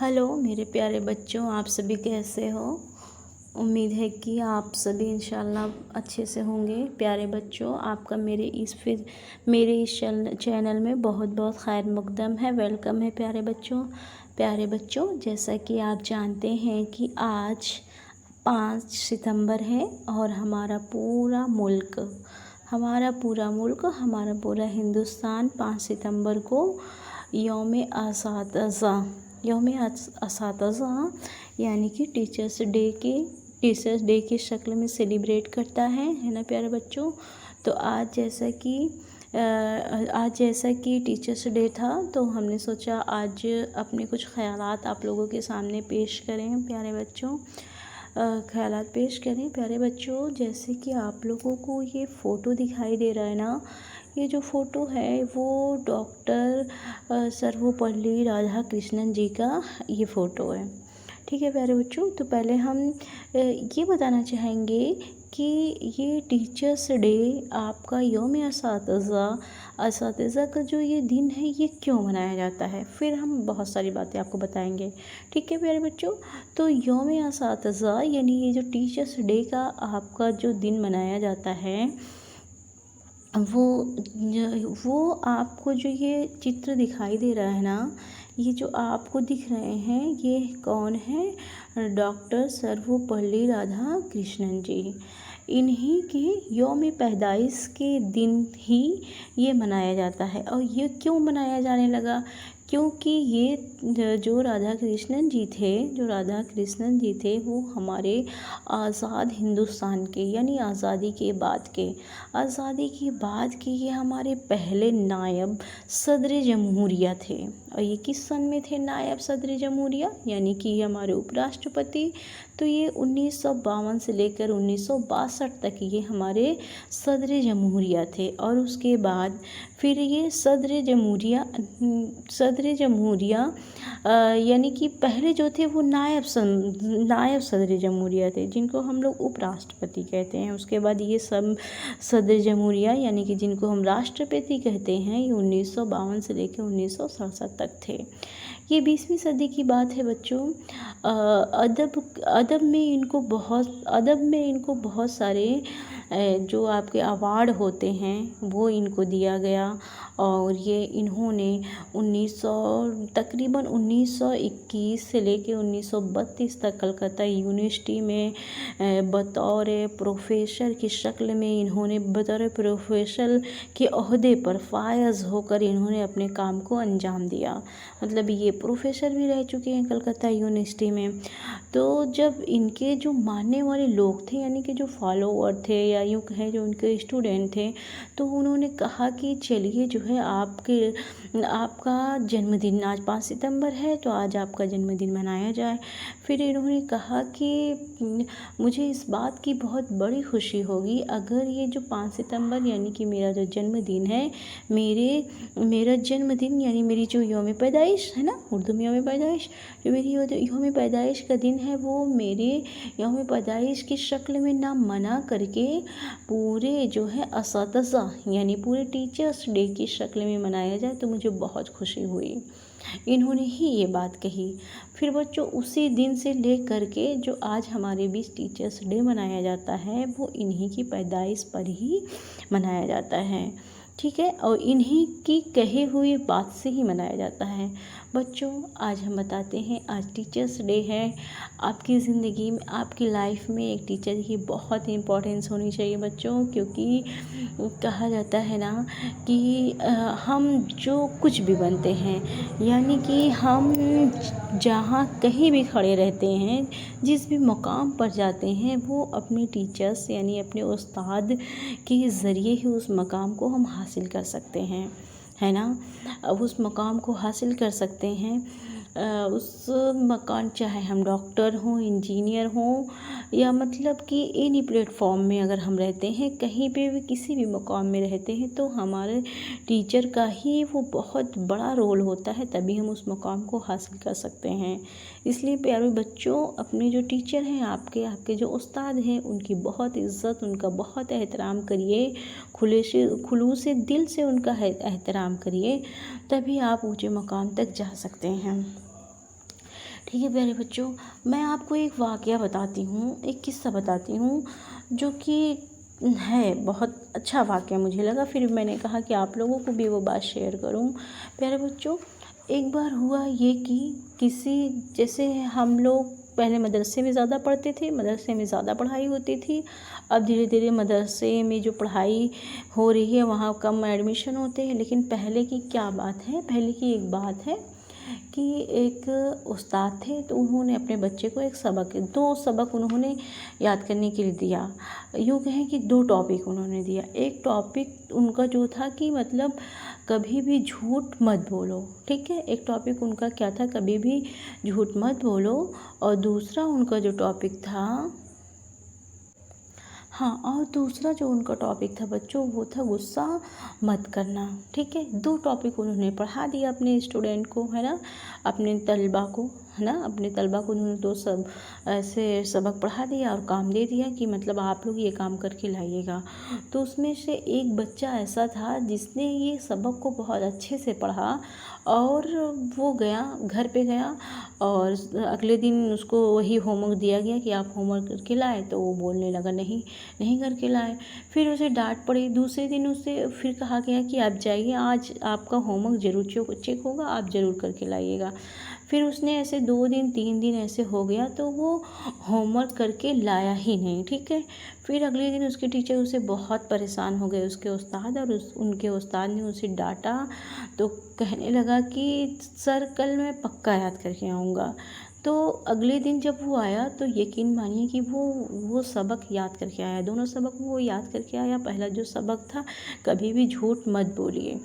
Hello मेरे प्यारे बच्चों, आप सभी कैसे हो। उम्मीद है कि आप सभी इंशाल्लाह अच्छे से होंगे। प्यारे बच्चों, आपका मेरे इस चैनल में बहुत बहुत खैर मकदम है, वेलकम है। प्यारे बच्चों, जैसा कि आप जानते हैं कि आज 5 सितंबर है और हमारा पूरा पूरा हिंदुस्तान 5 सितंबर को यौम असातिज़ा यानी कि टीचर्स डे की शक्ल में सेलिब्रेट करता है ना प्यारे बच्चों। तो आज जैसा कि टीचर्स डे था, तो हमने सोचा आज अपने कुछ ख़यालात आप लोगों के सामने पेश करें प्यारे बच्चों। प्यारे बच्चों, जैसे कि आप लोगों को ये फ़ोटो दिखाई दे रहा है ना, ये जो फ़ोटो है वो डॉक्टर सर्वपल्ली राधाकृष्णन जी का ये फ़ोटो है। ठीक है प्यारे बच्चों, तो पहले हम ये बताना चाहेंगे कि ये टीचर्स डे आपका यौम असातिज़ा का जो ये दिन है ये क्यों मनाया जाता है, फिर हम बहुत सारी बातें आपको बताएंगे। ठीक है प्यारे बच्चों, तो यौम असातिज़ा यानी ये जो टीचर्स डे का आपका जो दिन मनाया जाता है वो आपको जो ये चित्र दिखाई दे रहा है ना, ये जो आपको दिख रहे हैं ये कौन है, डॉक्टर सर्वपल्ली राधाकृष्णन जी। इन्हीं के यौम पैदाइश के दिन ही ये मनाया जाता है। और ये क्यों मनाया जाने लगा, क्योंकि ये जो राधाकृष्णन जी थे वो हमारे आज़ाद हिंदुस्तान के यानी आज़ादी के बाद के ये हमारे पहले नायब सदर जमहूरिया थे। और ये किस सन में थे नायब सदर जमहूरिया, यानी कि हमारे उपराष्ट्रपति। तो ये 1952 से लेकर 1962 तक ये हमारे सदर जमहूरिया थे। और उसके बाद फिर ये सदर जमहूरिया यानी कि पहले जो थे वो नायब सदर जमहूरिया थे, जिनको हम लोग उपराष्ट्रपति कहते हैं। उसके बाद ये सब सदर जमहूरिया यानी कि जिनको हम राष्ट्रपति कहते हैं, ये 1952 से लेकर 1967 तक थे। ये 20वीं सदी की बात है बच्चों। अदब में इनको बहुत सारे जो आपके अवार्ड होते हैं वो इनको दिया गया। और ये इन्होंने तकरीबन 1921 से लेकर 1932 तक कलकत्ता यूनिवर्सिटी में बतौर प्रोफेसर की शक्ल में इन्होंने बतौर प्रोफेसर के ओहदे पर फायज होकर इन्होंने अपने काम को अंजाम दिया। मतलब ये प्रोफेसर भी रह चुके हैं कलकत्ता यूनिवर्सिटी में। तो जब इनके जो मानने वाले लोग थे यानी कि जो फॉलोअर थे या यूँ कहें जो उनके स्टूडेंट थे, तो उन्होंने कहा कि चलिए जो है आपका जन्मदिन आज 5 सितंबर है, तो आज आपका जन्मदिन मनाया जाए। फिर इन्होंने कहा कि मुझे इस बात की बहुत बड़ी खुशी होगी अगर ये जो 5 सितंबर यानी कि मेरा जो जन्मदिन है, मेरा जन्मदिन यानी मेरी जो यौम पैदाइश है ना, उर्दू में यौम पैदाइश, जो मेरी यौम पैदाइश का दिन है वो मेरे यौम पैदाइश की शक्ल में ना मना करके पूरे जो है असातिज़ा यानी पूरे टीचर्स डे की शक्ल में मनाया जाए, तो मुझे बहुत खुशी हुई। इन्होंने ही ये बात कही। फिर बच्चों उसी दिन से ले करके जो आज हमारे बीच टीचर्स डे मनाया जाता है वो इन्हीं की पैदाइश पर ही मनाया जाता है। ठीक है, और इन्हीं की कही हुई बात से ही मनाया जाता है। बच्चों आज हम बताते हैं, आज टीचर्स डे है। आपकी ज़िंदगी में, आपकी लाइफ में एक टीचर की बहुत इम्पोर्टेंस होनी चाहिए बच्चों, क्योंकि कहा जाता है ना कि हम जो कुछ भी बनते हैं यानी कि हम जहाँ कहीं भी खड़े रहते हैं, जिस भी मुकाम पर जाते हैं, वो अपने टीचर्स यानी अपने उस्ताद के ज़रिए ही उस मकाम को हम हासिल कर सकते हैं, है ना। अब उस मकाम को हासिल कर सकते हैं, उस मकान चाहे हम डॉक्टर हों, इंजीनियर हों, या मतलब कि एनी प्लेटफॉर्म में अगर हम रहते हैं, कहीं पे भी किसी भी मकाम में रहते हैं, तो हमारे टीचर का ही वो बहुत बड़ा रोल होता है, तभी हम उस मकाम को हासिल कर सकते हैं। इसलिए प्यारे बच्चों, अपने जो टीचर हैं, आपके जो उस्ताद हैं, उनकी बहुत इज़्ज़त, उनका बहुत एहतराम करिए, खुलूस दिल से उनका एहतराम करिए, तभी आप ऊँचे मकाम तक जा सकते हैं। ठीक है प्यारे बच्चों, मैं आपको एक वाक़या बताती हूँ, एक किस्सा बताती हूँ जो कि है बहुत अच्छा वाक़या मुझे लगा। फिर मैंने कहा कि आप लोगों को भी वो बात शेयर करूँ। प्यारे बच्चों, एक बार हुआ ये कि किसी जैसे हम लोग पहले मदरसे में ज़्यादा पढ़ते थे, मदरसे में ज़्यादा पढ़ाई होती थी। अब धीरे धीरे मदरसे में जो पढ़ाई हो रही है वहाँ कम एडमिशन होते हैं। लेकिन पहले की क्या बात है, पहले की एक बात है कि एक उस्ताद थे, तो उन्होंने अपने बच्चे को एक सबक, 2 सबक उन्होंने याद करने के लिए दिया। यूँ कहें कि 2 टॉपिक उन्होंने दिया। एक टॉपिक उनका जो था कि मतलब कभी भी झूठ मत बोलो, ठीक है। एक टॉपिक उनका क्या था, कभी भी झूठ मत बोलो। और दूसरा उनका जो टॉपिक था, हाँ, और दूसरा जो उनका टॉपिक था बच्चों, वो था गुस्सा मत करना, ठीक है। 2 टॉपिक उन्होंने पढ़ा दिया अपने स्टूडेंट को, है ना, अपने तलबा को, है ना, अपने तलबा को उन्होंने 2 सब ऐसे सबक पढ़ा दिया और काम दे दिया कि मतलब आप लोग ये काम करके लाइएगा। तो उसमें से एक बच्चा ऐसा था जिसने ये सबक को बहुत अच्छे से पढ़ा और वो गया, घर पे गया और अगले दिन उसको वही होमवर्क दिया गया कि आप होमवर्क करके लाए, तो वो बोलने लगा नहीं, नहीं करके लाए। फिर उसे डांट पड़ी। दूसरे दिन उसे फिर कहा गया कि आप जाइए, आज आपका होमवर्क ज़रूर चेक होगा, आप ज़रूर करके लाइएगा। फिर उसने ऐसे 2 दिन 3 दिन ऐसे हो गया, तो वो होमवर्क करके लाया ही नहीं, ठीक है। फिर अगले दिन उसके टीचर उसे बहुत परेशान हो गए, उसके उस्ताद, और उनके उस्ताद ने उसे डांटा। तो कहने लगा कि सर कल मैं पक्का याद करके आऊँगा। तो अगले दिन जब वो आया तो यकीन मानिए कि वो सबक याद करके आया। दोनों सबक वो याद करके आया। पहला जो सबक था, कभी भी झूठ मत बोलिए।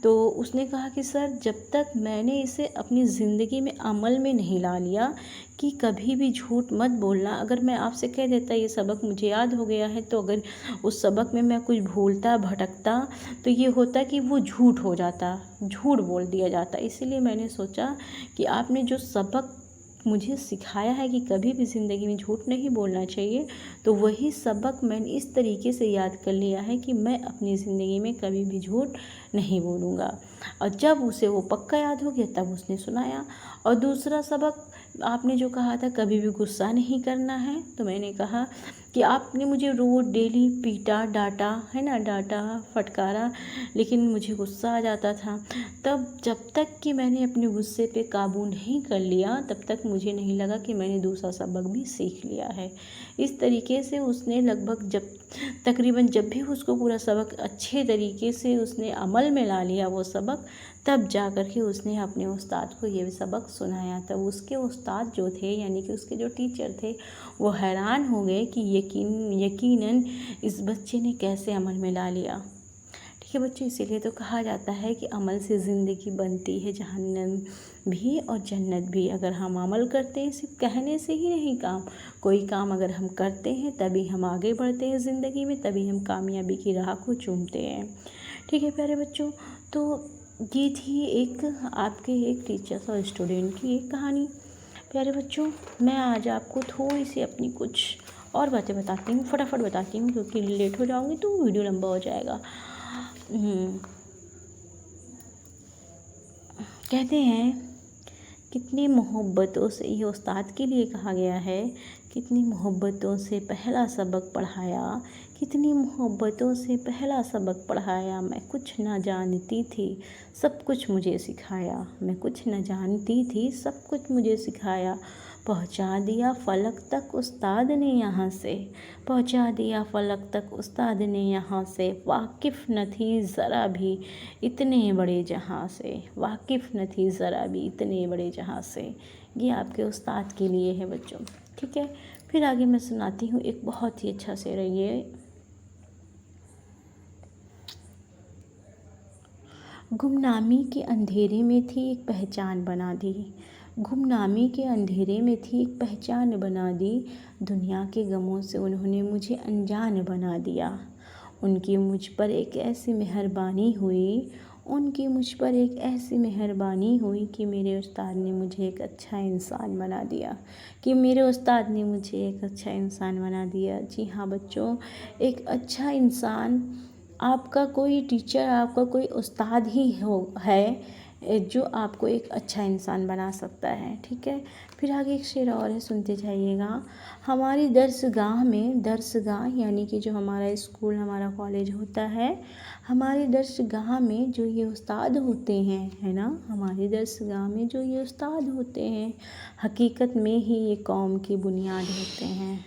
तो उसने कहा कि सर जब तक मैंने इसे अपनी ज़िंदगी में अमल में नहीं ला लिया कि कभी भी झूठ मत बोलना, अगर मैं आपसे कह देता ये सबक मुझे याद हो गया है, तो अगर उस सबक में मैं कुछ भूलता भटकता तो ये होता कि वो झूठ हो जाता, झूठ बोल दिया जाता। इसीलिए मैंने सोचा कि आपने जो सबक मुझे सिखाया है कि कभी भी ज़िंदगी में झूठ नहीं बोलना चाहिए, तो वही सबक मैंने इस तरीके से याद कर लिया है कि मैं अपनी ज़िंदगी में कभी भी झूठ नहीं बोलूँगा। और जब उसे वो पक्का याद हो गया तब उसने सुनाया। और दूसरा सबक आपने जो कहा था कभी भी गुस्सा नहीं करना है, तो मैंने कहा कि आपने मुझे रोज़ डेली पीटा, डांटा, है ना, डांटा, फटकारा, लेकिन मुझे गुस्सा आ जाता था। तब जब तक कि मैंने अपने गुस्से पे काबू नहीं कर लिया, तब तक मुझे नहीं लगा कि मैंने दूसरा सबक भी सीख लिया है। इस तरीके से उसने लगभग तकरीबन जब भी उसको पूरा सबक अच्छे तरीके से उसने अमल में ला लिया वो सबक, तब जा कर के उसने अपने उस्ताद को ये सबक सुनाया। तब उसके उस्ताद जो थे, यानी कि उसके जो टीचर थे, वो हैरान हो गए कि यकीनन इस बच्चे ने कैसे अमल में ला लिया। ठीक है बच्चों, इसीलिए तो कहा जाता है कि अमल से ज़िंदगी बनती है जहन्नम भी और जन्नत भी। अगर हम अमल करते हैं, सिर्फ कहने से ही नहीं काम, कोई काम अगर हम करते हैं तभी हम आगे बढ़ते हैं ज़िंदगी में, तभी हम कामयाबी की राह को चूमते हैं। ठीक है प्यारे बच्चों, तो ये थी एक आपके एक टीचर्स और स्टूडेंट की एक कहानी। प्यारे बच्चों, मैं आज आपको थोड़ी सी अपनी कुछ और बातें बताती हूँ, फटाफट बताती हूँ क्योंकि लेट हो जाऊँगी तो वीडियो लंबा हो जाएगा। कहते हैं कितनी मोहब्बतों से, ये उस्ताद के लिए कहा गया है, कितनी मोहब्बतों से पहला सबक पढ़ाया, कितनी मोहब्बतों से पहला सबक पढ़ाया। मैं कुछ ना जानती थी, सब कुछ मुझे सिखाया। मैं कुछ न जानती थी, सब कुछ मुझे सिखाया। पहुंचा दिया फलक तक उस्ताद ने यहाँ से, पहुंचा दिया फलक तक उस्ताद ने यहाँ से। वाकिफ़ न थी ज़रा भी इतने बड़े जहाँ से, वाकिफ़ न थी ज़रा भी इतने बड़े जहाँ से। ये आपके उस्ताद के लिए है बच्चों। ठीक है, फिर आगे मैं सुनाती हूँ एक बहुत ही अच्छा शेर है ये। गुमनामी के अंधेरे में थी एक पहचान बना दी, गुमनामी के अंधेरे में थी एक पहचान बना दी। दुनिया के गमों से उन्होंने मुझे अनजान बना दिया। उनकी मुझ पर एक ऐसी मेहरबानी हुई, उनकी मुझ पर एक ऐसी मेहरबानी हुई कि मेरे उस्ताद ने मुझे एक अच्छा इंसान बना दिया, कि मेरे उस्ताद ने मुझे एक अच्छा इंसान बना दिया। जी हाँ बच्चों, एक अच्छा इंसान आपका कोई टीचर, आपका कोई उस्ताद ही है, जो आपको एक अच्छा इंसान बना सकता है। ठीक है, फिर आगे एक शेर और है, सुनते जाइएगा। हमारी दरसगाह में, दरसगाह यानी कि जो हमारा स्कूल, हमारा कॉलेज होता है, हमारी दरसगाह में जो ये उस्ताद होते हैं, है ना, हमारी दरसगाह में जो ये उस्ताद होते हैं, हकीकत में ही ये कौम की बुनियाद होते हैं।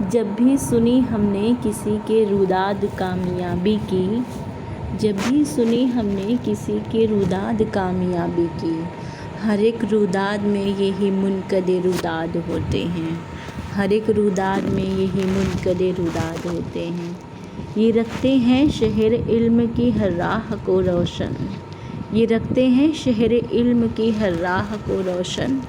जब भी सुनी हमने किसी के रुदाद कामयाबी की, जब भी सुनी हमने किसी के रुदाद कामयाबी की, हर एक रुदाद में यही मुनकदे रुदाद होते हैं, हर एक रुदाद में यही मुनकदे रुदाद होते हैं। ये रखते हैं शहर इल्म की हर राह को रोशन, ये रखते हैं शहर इल्म की हर राह को रोशन।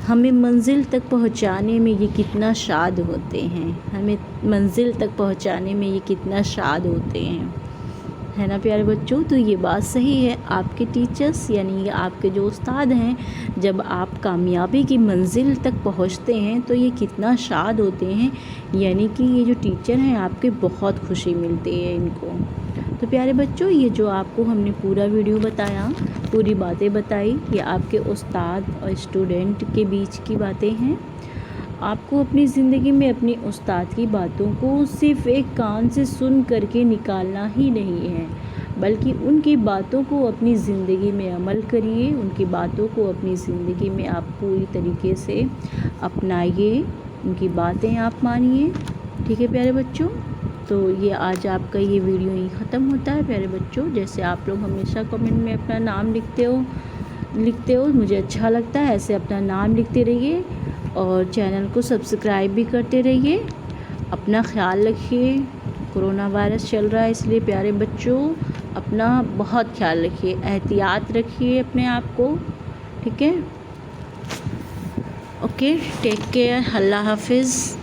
हमें मंजिल तक पहुंचाने में ये कितना शाद होते हैं, हमें मंजिल तक पहुंचाने में ये कितना शाद होते हैं, है ना प्यारे बच्चों। तो ये बात सही है, आपके टीचर्स यानी आपके जो उस्ताद हैं, जब आप कामयाबी की मंजिल तक पहुंचते हैं तो ये कितना शाद होते हैं, यानी कि ये जो टीचर हैं आपके बहुत खुशी मिलती है इनको। तो प्यारे बच्चों, ये जो आपको हमने पूरा वीडियो बताया, पूरी बातें बताई, ये आपके उस्ताद और स्टूडेंट के बीच की बातें हैं। आपको अपनी ज़िंदगी में अपने उस्ताद की बातों को सिर्फ़ एक कान से सुन करके निकालना ही नहीं है, बल्कि उनकी बातों को अपनी ज़िंदगी में अमल करिए, उनकी बातों को अपनी ज़िंदगी में आप पूरी तरीके से अपनाइए, उनकी बातें आप मानिए। ठीक है प्यारे बच्चों, तो ये आज आपका ये वीडियो ही ख़त्म होता है प्यारे बच्चों। जैसे आप लोग हमेशा कमेंट में अपना नाम लिखते हो, मुझे अच्छा लगता है, ऐसे अपना नाम लिखते रहिए और चैनल को सब्सक्राइब भी करते रहिए। अपना ख्याल रखिए, कोरोना वायरस चल रहा है, इसलिए प्यारे बच्चों अपना बहुत ख्याल रखिए, एहतियात रखिए अपने आप को। ठीक है, ओके, टेक केयर, अल्लाह हाफिज़।